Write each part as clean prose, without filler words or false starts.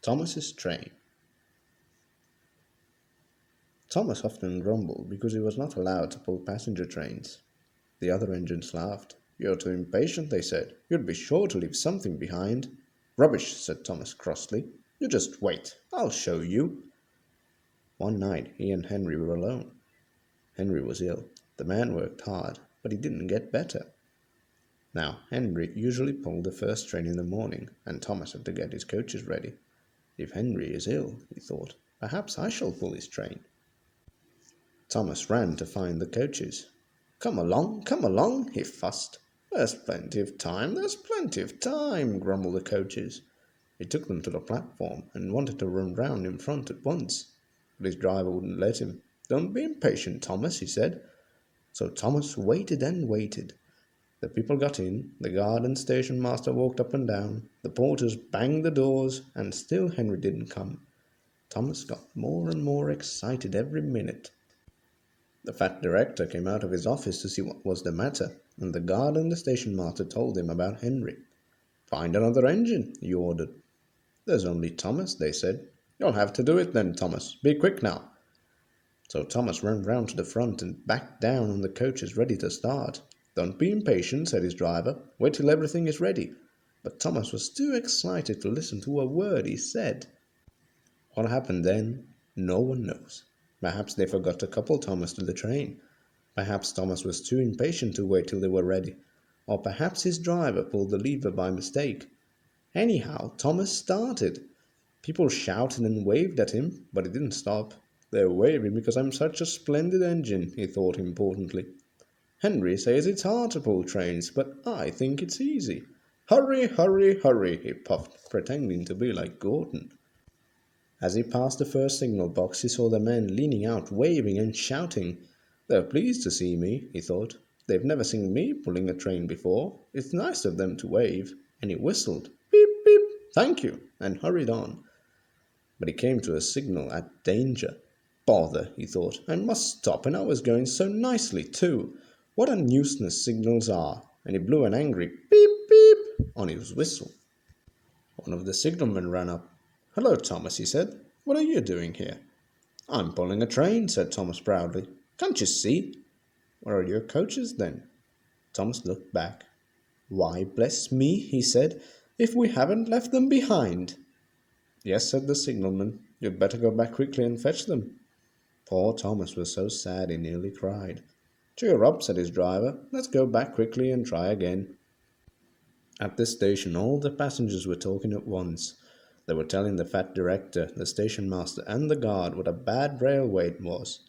Thomas's train. Thomas often grumbled because he was not allowed to pull passenger trains. The other engines laughed. "You're too impatient," they said. "You'd be sure to leave something behind." "Rubbish," said Thomas crossly. "You just wait. I'll show you." One night he and Henry were alone. Henry was ill. The man worked hard, but he didn't get better. Now, Henry usually pulled the first train in the morning, and Thomas had to get his coaches ready. "If Henry is ill," he thought, "perhaps I shall pull his train." Thomas ran to find the coaches. Come along," he fussed. "There's plenty of time, there's plenty of time," grumbled the coaches. He took them to the platform and wanted to run round in front at once, but his driver wouldn't let him. "Don't be impatient, Thomas," he said. So Thomas waited and waited. The people got in, the guard and station master walked up and down, the porters banged the doors, and still Henry didn't come. Thomas got more and more excited every minute. The fat director came out of his office to see what was the matter, and the guard and the station master told him about Henry. "Find another engine," he ordered. "There's only Thomas," they said. "You'll have to do it then, Thomas. Be quick now." So Thomas ran round to the front and backed down on the coaches ready to start. "Don't be impatient," said his driver. "Wait till everything is ready." But Thomas was too excited to listen to a word he said. What happened then, no one knows. Perhaps they forgot to couple Thomas to the train. Perhaps Thomas was too impatient to wait till they were ready. Or perhaps his driver pulled the lever by mistake. Anyhow, Thomas started. People shouted and waved at him, but he didn't stop. "They're waving because I'm such a splendid engine," he thought importantly. "Henry says it's hard to pull trains, but I think it's easy. Hurry, hurry, hurry," he puffed, pretending to be like Gordon. As he passed the first signal box, he saw the men leaning out, waving and shouting. "They're pleased to see me," he thought. "They've never seen me pulling a train before. It's nice of them to wave." And he whistled, "Beep, beep, thank you," and hurried on. But he came to a signal at danger. "Bother," he thought, "I must stop, and I was going so nicely too. What a nuisance signals are." And he blew an angry beep, beep on his whistle. One of the signalmen ran up. "Hello, Thomas," he said. "What are you doing here?" "I'm pulling a train," said Thomas proudly. "Can't you see?" "Where are your coaches then?" Thomas looked back. "Why, bless me," he said, "if we haven't left them behind." "Yes," said the signalman. "You'd better go back quickly and fetch them." Poor Thomas was so sad he nearly cried. "Cheer up," said his driver. "Let's go back quickly and try again." At the station all the passengers were talking at once. They were telling the fat director, the station master, and the guard what a bad railway it was.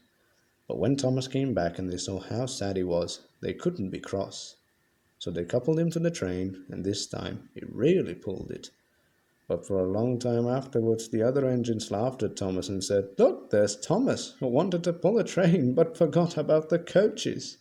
But when Thomas came back and they saw how sad he was, they couldn't be cross. So they coupled him to the train, and this time he really pulled it. But for a long time afterwards the other engines laughed at Thomas and said, "Look, there's Thomas, who wanted to pull a train but forgot about the coaches."